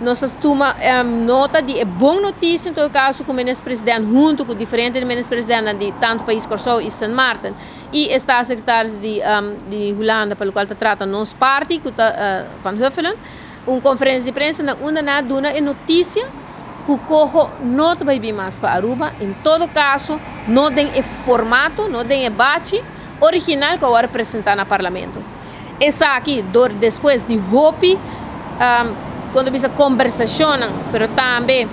nós toma nota de boa notícia em todo caso com o ministro-presidente junto com diferentes ministros-presidentes de tanto país Curaçao e Sint Maarten e está secretário de Holanda pelo qual está tratando nos parte Van Huffelen conferência de prensa na duna é notícia que o corro não vai vir mais para Aruba. Em todo caso, não tem o formato, não tem o debate original que eu vou apresentar no parlamento. Essa aqui, depois de Hopi, quando bisa conversação, mas também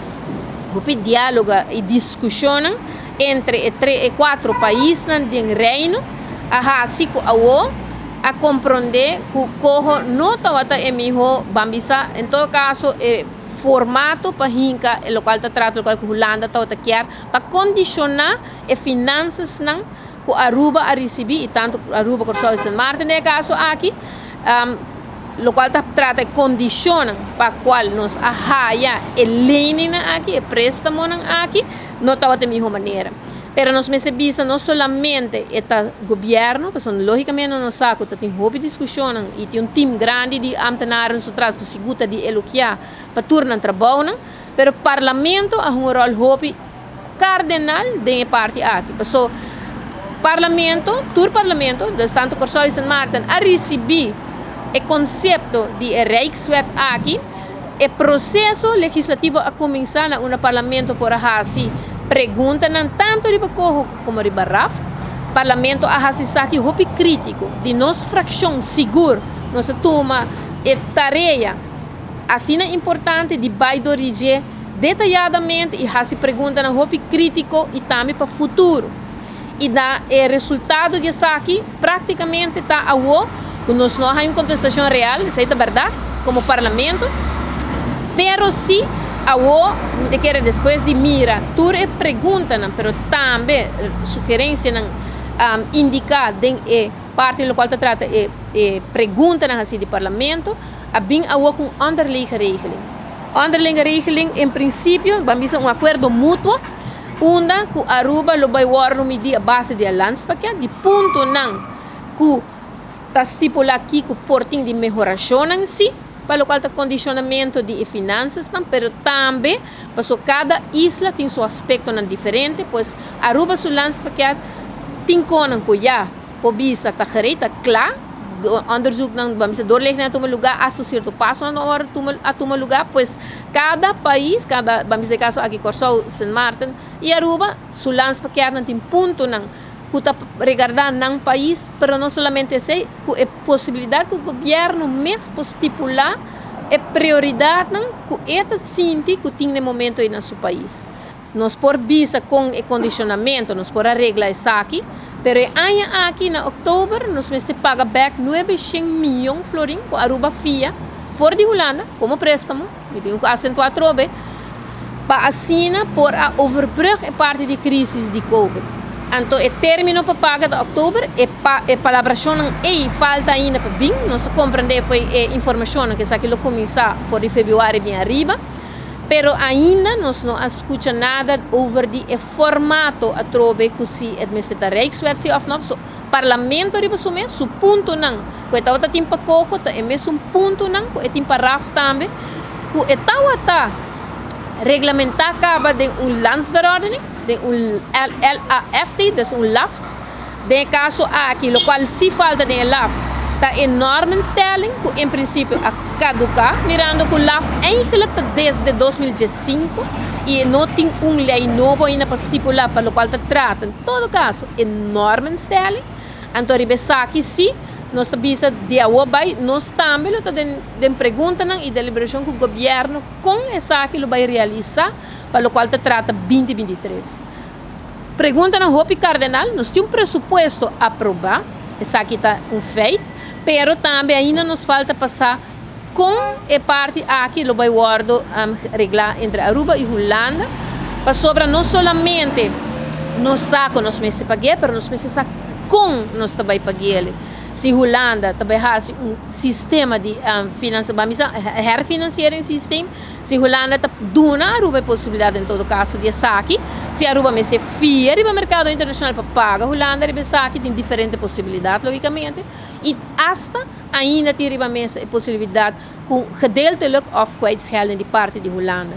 Hopi diálogo e discussão entre 3 e 4 países do reino, assim que a compreender que o corro não está emissão, em todo caso, formato para hinca o local está tratando o local que Holanda está quer para condicionar as finanças não que Aruba a receber e tanto Aruba Curaçao e Sint Maarten no caso aqui o local está tratando condiciona para qual nos arraia e lene aqui e préstamo aqui não está da mesma maneira. Pero nos mesebisa não solamente o governo, porque logicamente nós sabemos que tem hobby discussão e tem time grande de ambtenares atrás que segura de elogiar para turnar trabalho, pero o parlamento a rol hobby cardenal de parte aqui. Porque parlamento, tanto Curaçao e Sint Maarten a receber o conceito de Rijkswet aqui, o processo legislativo a começar no parlamento por assim. Pergunta tanto de Bacorro como de Barraf, parlamento a hasisaki hopi crítico de nossa fração seguro, nossa toma e tarefa assim é importante de baidorige detalhadamente e hasi pergunta na hopi crítico e também para futuro e dá o resultado de aqui praticamente está a nós não há uma contestação real, isso é verdade como parlamento, pero sim de que depois de mira, tudo é pergunta, mas também sugerência indicar em parte do qual se trata pergunta assim de parlamento, a bem com underliggende regeling. Underliggende regeling, em princípio, vamos acordo mútuo, onde que Aruba lo vai war medir a base de landspaket, de ponto não que está estipulado aqui que porting de melhoração em si, para o qual está condicionamento de finanças, mas também, porque cada isla tem seu aspecto diferente, pois Aruba seu landspaket tem que já pobisa está gereita claro, onderzoek não vamos dizer doorleggen a lugar, associar o passo a tomar lugar, pois cada país, vamos dizer caso aqui Curaçao, Sint Maarten e Aruba, seu landspaket não tem ponto não que está regardando num país, mas não somente sei que é possibilidade que o governo mesmo estipular é prioridade que esta sente que tem no momento aí no seu país. Nós por visa com o condicionamento, nós por arreglar isso aqui, mas aqui em outubro nós vamos pagar back 900 milhões de florins com a Aruba FIA, fora de Holanda, como préstamo, e tenho que acentuar trobe, para assinar por a overbrug a parte de crise de Covid. Então, o término para pagar de outubro é palabração e falta ainda para vir. Nós compreender foi a informação que isso aqui começar for de fevereiro bem arriba, pero ainda nós não escuta nada over o formato a trobe que se administra Rijkswet se of não, so parlamento de assumir su ponto não, que está outra tempo cojo, é mesmo ponto não, que é tempo raf também, que está regulamentar acaba de landsverordening, de LAFT, dus LAFT. De caso aqui, o qual se falta de LAFT, está enorme stelling, que em princípio a caducar, mirando que o LAFT eigenlijk desde 2005 e não tem lei nova ainda para estipular para o qual está tratando. Em todo caso, enorme stelling. Então, aqui sim, nós estamos de awabai, nós também estamos perguntando e deliberação que o governo com essa que vai realizar para o qual se trata 2023. Pergunta na Hopi Cardenal, nós temos pressuposto a aprovar, essa aqui está feito, pero também ainda nos falta passar com a parte aqui do vai guardo reglar entre Aruba e Holanda, para sobra não somente nos saco nós meses paguei, pero nós meses com nós também paguei. se Holanda também has sistema de herfinancieringssysteem, se Holanda dona a possibilidade em todo caso de saque, se Aruba me se fia no mercado internacional para pagar Holanda de saque, tem diferentes possibilidades logicamente, e hasta ainda tem a possibilidade com gedeeltelijk of kwijtschelden de parte de Holanda.